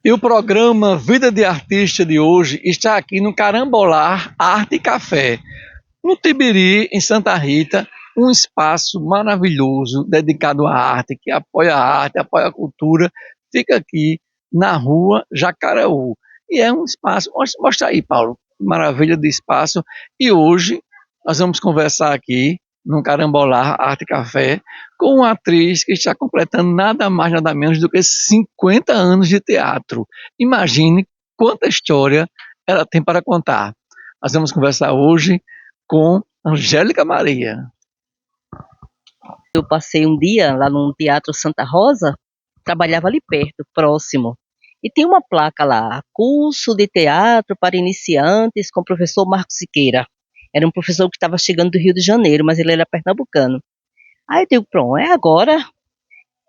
E o programa Vida de Artista de hoje está aqui no Carambolar Arte e Café, no Tibiri, em Santa Rita, um espaço maravilhoso dedicado à arte, que apoia a arte, apoia a cultura. Fica aqui na rua Jacareú. E é um espaço, mostra aí, Paulo, que maravilha de espaço. E hoje nós vamos conversar aqui no Carambolar Arte e Café com uma atriz que está completando nada mais, nada menos do que 50 anos de teatro. Imagine quanta história ela tem para contar. Nós vamos conversar hoje com Angélica Maria. Eu passei um dia lá no Teatro Santa Rosa, trabalhava ali perto, próximo. E tem uma placa lá, curso de teatro para iniciantes com o professor Marcos Siqueira. Era um professor que estava chegando do Rio de Janeiro, mas ele era pernambucano. Aí eu digo, pronto, é agora.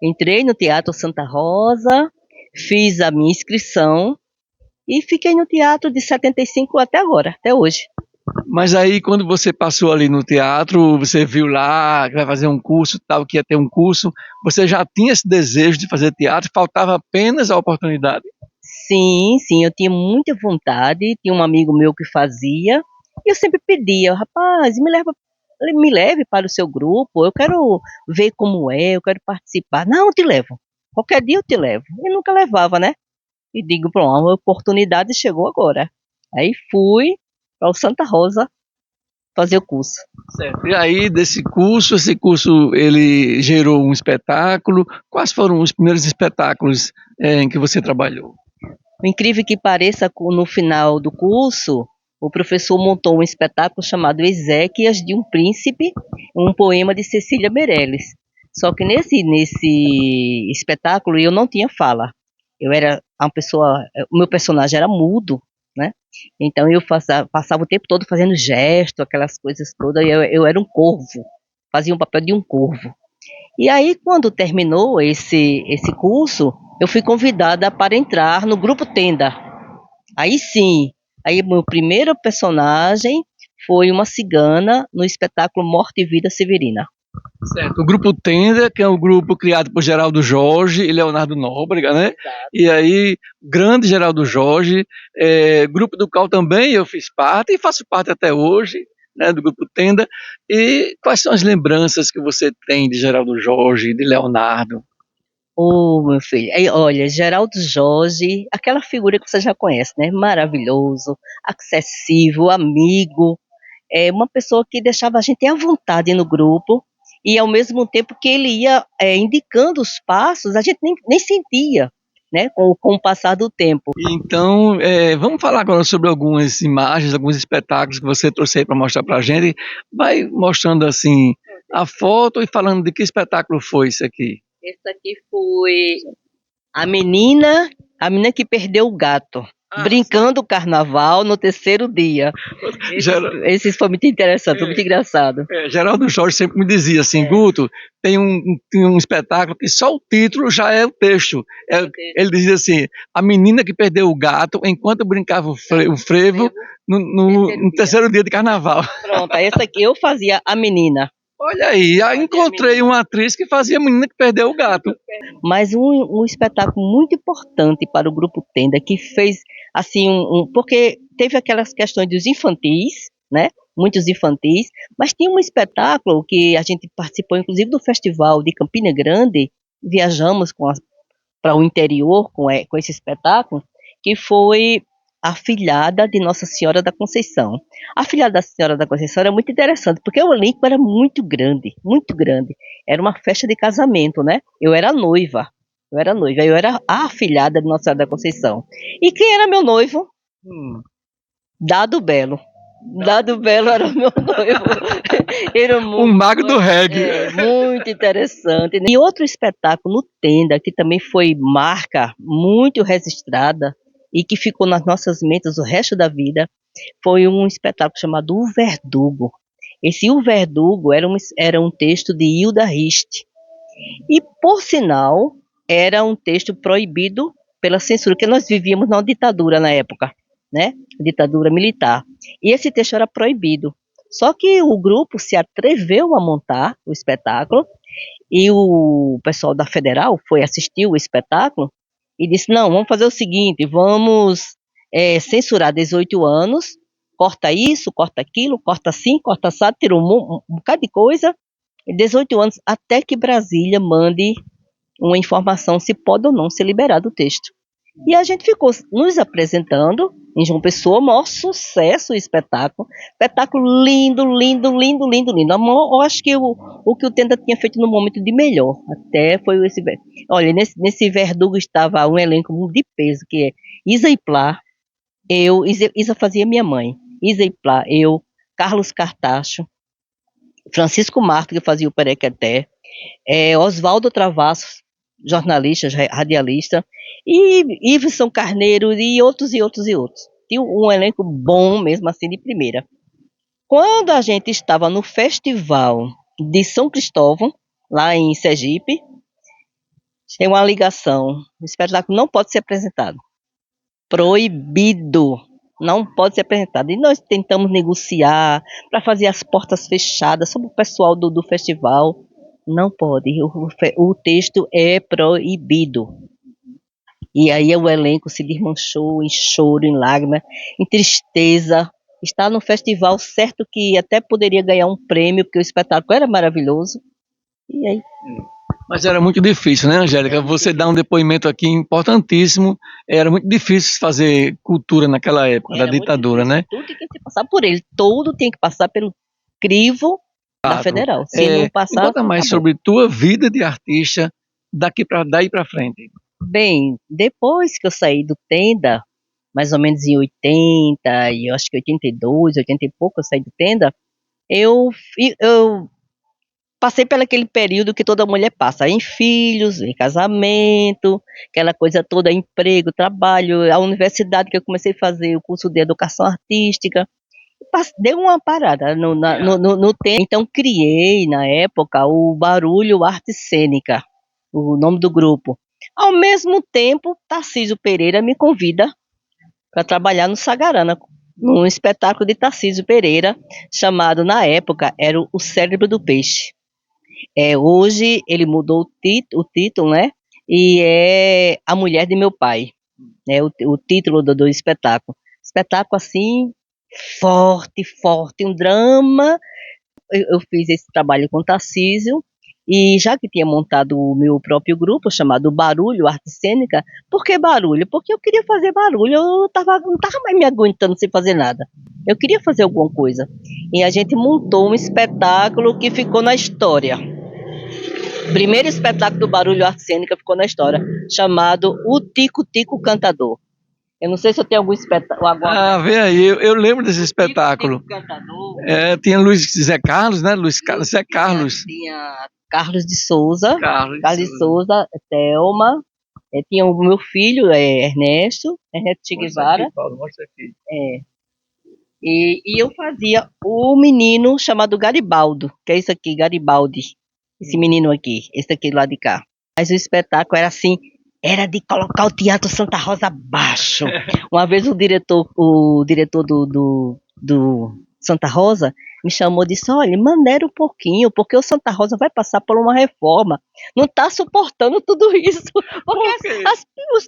Entrei no Teatro Santa Rosa, fiz a minha inscrição e fiquei no teatro de 75 até agora, até hoje. Mas aí, quando você passou ali no teatro, você viu lá que vai fazer um curso, tal, que ia ter um curso, você já tinha esse desejo de fazer teatro, faltava apenas a oportunidade? Sim, eu tinha muita vontade, tinha um amigo meu que fazia, e eu sempre pedia, rapaz, me leve para o seu grupo, eu quero ver como é, eu quero participar. Não, eu te levo, qualquer dia eu te levo. E nunca levava, né? E digo, pronto, a oportunidade chegou agora. Aí fui para o Santa Rosa fazer o curso. Certo. E aí, desse curso, esse curso ele gerou um espetáculo. Quais foram os primeiros espetáculos em que você trabalhou? O incrível que pareça, no final do curso, o professor montou um espetáculo chamado Ezequias de um Príncipe, um poema de Cecília Meirelles. Só que nesse espetáculo eu não tinha fala. Eu era uma pessoa, o meu personagem era mudo, né? Então eu passava o tempo todo fazendo gesto, aquelas coisas todas. Eu era um corvo, fazia um papel de um corvo. E aí, quando terminou esse curso, eu fui convidada para entrar no grupo Tenda. Aí sim, aí meu primeiro personagem foi uma cigana no espetáculo Morte e Vida Severina. Certo. O grupo Tenda, que é um grupo criado por Geraldo Jorge e Leonardo Nóbrega, né? Exato. E aí, grande Geraldo Jorge, grupo do qual também eu fiz parte e faço parte até hoje, né, do grupo Tenda. E quais são as lembranças que você tem de Geraldo Jorge, de Leonardo? Meu filho, aí, olha, Geraldo Jorge, aquela figura que você já conhece, né? Maravilhoso, acessível, amigo, é uma pessoa que deixava a gente à vontade no grupo e ao mesmo tempo que ele ia indicando os passos, a gente nem sentia, né? Com o passar do tempo. Então, vamos falar agora sobre algumas imagens, alguns espetáculos que você trouxe aí para mostrar para a gente. Vai mostrando assim a foto e falando de que espetáculo foi isso aqui. Esse aqui foi a menina que perdeu o gato. Brincando o carnaval no terceiro dia. Esse foi muito interessante, foi muito engraçado. Geraldo Jorge sempre me dizia assim, Guto, tem um espetáculo que só o título já é o texto. Ele dizia assim, a menina que perdeu o gato enquanto brincava o frevo no terceiro dia de carnaval. Pronto, essa aqui eu fazia a menina. Olha aí, encontrei uma atriz que fazia a menina que perdeu o gato. Mas um espetáculo muito importante para o Grupo Tenda, que fez, assim, porque teve aquelas questões dos infantis, né? Muitos infantis, mas tinha um espetáculo que a gente participou, inclusive, do festival de Campina Grande, viajamos para o interior com esse espetáculo, que foi a Afilhada de Nossa Senhora da Conceição. A Afilhada da Senhora da Conceição era muito interessante, porque o elenco era muito grande, muito grande. Era uma festa de casamento, né? Eu era noiva, eu era a afilhada de Nossa Senhora da Conceição. E quem era meu noivo? Dado Belo. Dado Belo era o meu noivo. Era Um mago do reggae. muito interessante. E outro espetáculo no Tenda, que também foi marca muito registrada e que ficou nas nossas mentes o resto da vida, foi um espetáculo chamado O Verdugo. Esse O Verdugo era um texto de Hilda Rist. E, por sinal, era um texto proibido pela censura, porque nós vivíamos numa ditadura na época, né? Ditadura militar. E esse texto era proibido. Só que o grupo se atreveu a montar o espetáculo e o pessoal da Federal foi assistir o espetáculo e disse, não, vamos fazer o seguinte, vamos censurar 18 anos, corta isso, corta aquilo, corta assim, corta assado, tirou um bocado de coisa, 18 anos, até que Brasília mande uma informação se pode ou não ser liberado o texto. E a gente ficou nos apresentando em João Pessoa, maior sucesso o espetáculo. Espetáculo lindo, lindo, lindo, lindo, lindo. Eu acho que o que o Tenda tinha feito no momento de melhor, até foi esse... Olha, nesse Verdugo estava um elenco de peso, que é Isa Iplá, Isa fazia minha mãe, Isa Iplá, eu, Carlos Cartacho, Francisco Marto, que fazia o Perequeté, Oswaldo Travassos, jornalista, radialista, e Iveson Carneiro, e outros, e outros, e outros. Tinha um elenco bom mesmo assim de primeira. Quando a gente estava no festival de São Cristóvão, lá em Sergipe, tem uma ligação, o espetáculo não pode ser apresentado. Proibido, não pode ser apresentado. E nós tentamos negociar para fazer as portas fechadas sobre o pessoal do festival. Não pode, o texto é proibido. E aí o elenco se desmanchou em choro, em lágrimas, em tristeza. Está no festival, certo que até poderia ganhar um prêmio, porque o espetáculo era maravilhoso. E aí... Mas era muito difícil, né, Angélica? Você dá um depoimento aqui importantíssimo. Era muito difícil fazer cultura naquela época da ditadura, né? Tudo tinha que passar por ele, tudo tem que passar pelo crivo da Federal. Se não passar, conta mais acabou. sobre tua vida de artista daí para frente. Bem, depois que eu saí do Tenda, mais ou menos em 80, e eu acho que 82, 80 e pouco eu saí do Tenda, eu passei por aquele período que toda mulher passa, em filhos, em casamento, aquela coisa toda, emprego, trabalho, a universidade que eu comecei a fazer, o curso de educação artística, deu uma parada no tempo. Então criei, na época, o Barulho Arte Cênica, o nome do grupo. Ao mesmo tempo, Tarcísio Pereira me convida para trabalhar no Sagarana, num espetáculo de Tarcísio Pereira, chamado, na época, era o Cérebro do Peixe. Hoje ele mudou o título, né? E é A Mulher de Meu Pai, né? O título do espetáculo. Espetáculo assim, forte, forte, um drama. Eu fiz esse trabalho com Tarcísio, e já que tinha montado o meu próprio grupo, chamado Barulho Arte Cênica. Por que barulho? Porque eu queria fazer barulho, não estava mais me aguentando sem fazer nada. Eu queria fazer alguma coisa. E a gente montou um espetáculo que ficou na história. O primeiro espetáculo do Barulho Arte Cênica ficou na história, chamado O Tico Tico Cantador. Eu não sei se eu tenho algum espetáculo agora. Ah, vê aí, eu lembro desse espetáculo. Tico Tico Cantador. Tinha Luiz Zé Carlos, né? Zé Carlos. Tinha Carlos de Souza, Carlos de Souza, Thelma, tinha o meu filho, Ernesto Che Guevara. Mostra aqui. E eu fazia o menino chamado Garibaldo, que é esse aqui, Garibaldi. Esse menino aqui, esse aqui lá de cá. Mas o espetáculo era assim, era de colocar o Teatro Santa Rosa abaixo. Uma vez o diretor do Santa Rosa me chamou e disse, olha, maneira um pouquinho, porque o Santa Rosa vai passar por uma reforma, não está suportando tudo isso, porque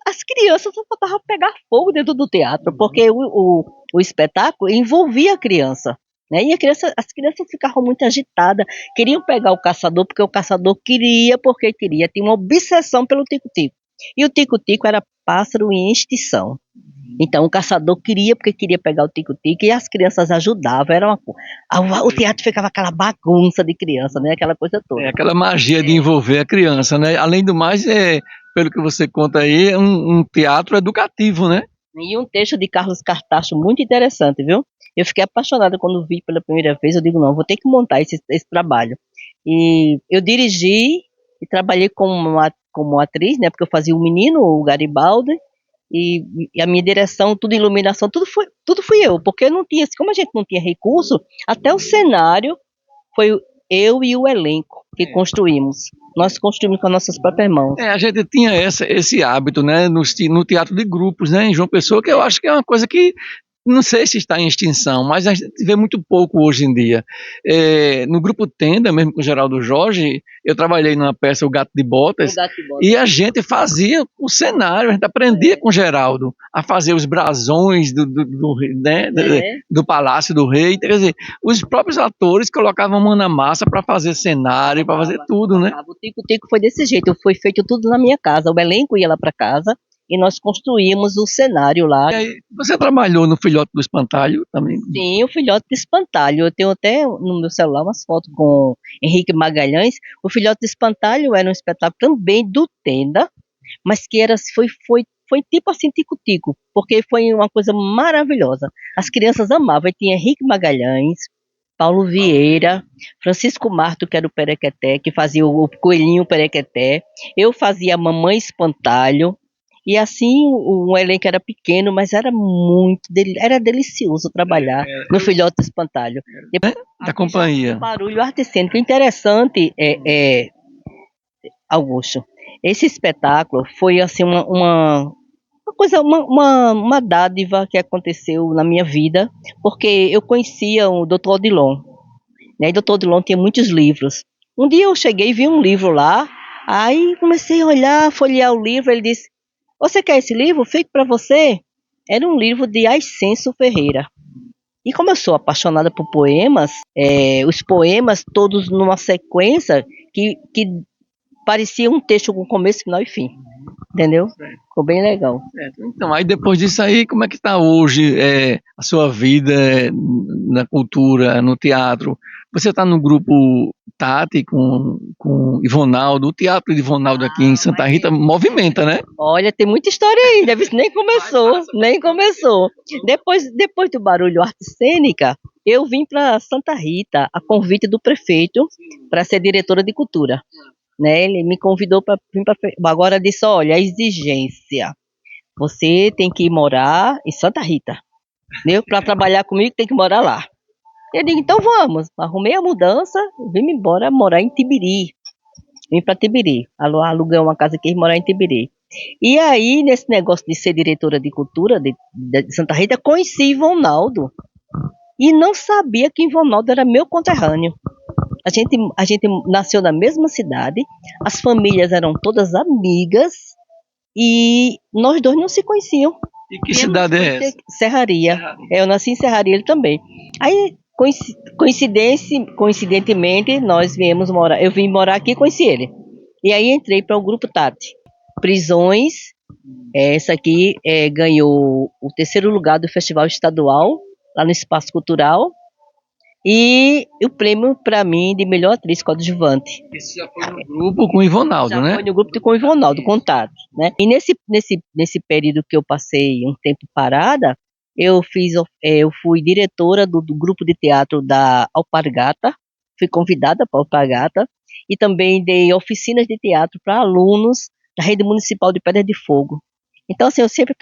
as crianças só faltavam pegar fogo dentro do teatro, porque o espetáculo envolvia a criança, né? E as crianças ficavam muito agitadas, queriam pegar o caçador, porque o caçador porque queria, tinha uma obsessão pelo tico-tico, e o tico-tico era pássaro em extinção. Então o caçador queria, porque queria pegar o tico-tico, e as crianças ajudavam, o teatro ficava aquela bagunça de criança, né? Aquela coisa toda. Aquela magia de envolver a criança, né? Além do mais, pelo que você conta aí, um teatro educativo, né? E um texto de Carlos Cartacho muito interessante, viu? Eu fiquei apaixonada quando vi pela primeira vez, eu digo, não, vou ter que montar esse trabalho. E eu dirigi e trabalhei como atriz, né? Porque eu fazia o menino, o Garibaldi, e a minha direção, tudo iluminação, tudo fui eu, porque não tinha, como a gente não tinha recurso, até o cenário foi eu e o elenco que construímos. Nós construímos com as nossas próprias mãos. A gente tinha esse hábito, né, no teatro de grupos, né, em João Pessoa, que eu acho que é uma coisa que não sei se está em extinção, mas a gente vê muito pouco hoje em dia. No Grupo Tenda, mesmo com o Geraldo Jorge, eu trabalhei numa peça, O Gato de O Botas, gato de bota. e a gente fazia o cenário, a gente aprendia com o Geraldo a fazer os brasões né, É. do Palácio do Rei. Quer dizer, os próprios atores colocavam mão na massa para fazer cenário, para fazer tudo, né? O Tico-Tico foi desse jeito, foi feito tudo na minha casa. O elenco ia lá para casa e nós construímos o cenário lá. E aí, você trabalhou no Filhote do Espantalho também? Sim, o Filhote de Espantalho. Eu tenho até no meu celular umas fotos com Henrique Magalhães. O Filhote de Espantalho era um espetáculo também do Tenda, mas que foi tipo assim, tico-tico, porque foi uma coisa maravilhosa. As crianças amavam. E tinha Henrique Magalhães, Paulo Vieira, Francisco Marto, que era o Perequeté, que fazia o Coelhinho Perequeté. Eu fazia a Mamãe Espantalho. E assim, o elenco era pequeno, mas era era delicioso trabalhar no Filhote do Espantalho. Depois, Da companhia. Barulho Arte Cênica. Interessante, Augusto. Esse espetáculo foi assim uma coisa, uma dádiva que aconteceu na minha vida, porque eu conhecia o Dr. Odilon, né? E Dr. Odilon tinha muitos livros. Um dia eu cheguei e vi um livro lá, aí comecei a olhar, folhear o livro, ele disse: "Você quer esse livro? Fique para você." Era um livro de Ascenso Ferreira. E como eu sou apaixonada por poemas, os poemas todos numa sequência que parecia um texto com começo, final e fim. Entendeu? Ficou bem legal. Então, aí depois disso aí, como é que está hoje a sua vida na cultura, no teatro? Você está no grupo Tati com Ivonaldo, o teatro de Ivonaldo aqui em Santa Rita movimenta, né? Olha, tem muita história aí, nem começou, nem começou. Depois do Barulho Arte Cênica, eu vim para Santa Rita, a convite do prefeito, para ser diretora de cultura. Né? Ele me convidou para vir para. Agora disse: olha, a exigência. Você tem que ir morar em Santa Rita. Para trabalhar comigo, tem que morar lá. Eu digo: então vamos. Arrumei a mudança, vim embora morar em Tibiri. Vim para Tibiri. Aluguei uma casa aqui e morar em Tibiri. E aí, nesse negócio de ser diretora de cultura de Santa Rita, conheci Ivonaldo. E não sabia que Ivonaldo era meu conterrâneo. A gente nasceu na mesma cidade, as famílias eram todas amigas e nós dois não se conheciam. E que cidade é essa? Serraria. Eu nasci em Serraria, ele também. Aí, coincidentemente, nós viemos morar. Eu vim morar aqui e conheci ele. E aí entrei para o Grupo Tati. Prisões. Essa aqui ganhou o 3º lugar do Festival Estadual, lá no Espaço Cultural. E o prêmio para mim de melhor atriz coadjuvante. Isso já foi no grupo com o Ivonaldo, Já né? foi no grupo com o Ivonaldo, com o Tati, né? E nesse período que eu passei um tempo parada, eu fui diretora do grupo de teatro da Alpargata, fui convidada para a Alpargata, e também dei oficinas de teatro para alunos da Rede Municipal de Pedra de Fogo. Então, assim, eu sempre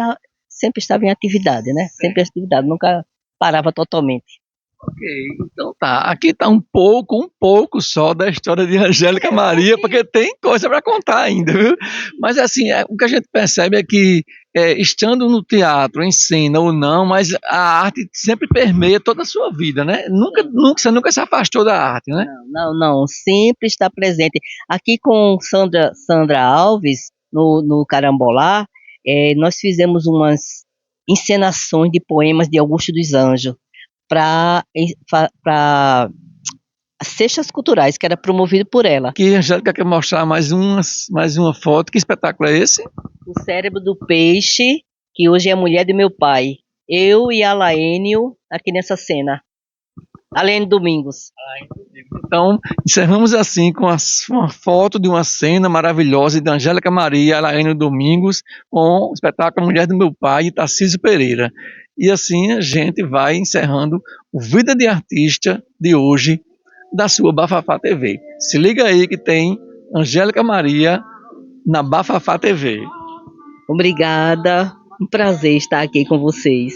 estava em atividade, né? Sempre em atividade, nunca parava totalmente. Ok, então tá. Aqui tá um pouco só da história de Angélica Maria, porque tem coisa para contar ainda, viu? Mas assim, o que a gente percebe é que, estando no teatro, em cena ou não, mas a arte sempre permeia toda a sua vida, né? Você nunca se afastou da arte, né? Não, sempre está presente. Aqui com Sandra Alves, no Carambolá, nós fizemos umas encenações de poemas de Augusto dos Anjos para as Sextas Culturais, que era promovido por ela. Aqui a Angélica quer mostrar mais uma foto. Que espetáculo é esse? O Cérebro do Peixe, que hoje é a mulher do meu pai. Eu e a Laênio aqui nessa cena. Laênio Domingos. Então, encerramos assim com uma foto de uma cena maravilhosa de Angélica Maria, Laênio Domingos, com o espetáculo Mulher do Meu Pai e Tarcísio Pereira. E assim a gente vai encerrando o Vida de Artista de hoje da sua Bafafá TV. Se liga aí que tem Angélica Maria na Bafafá TV. Obrigada, um prazer estar aqui com vocês.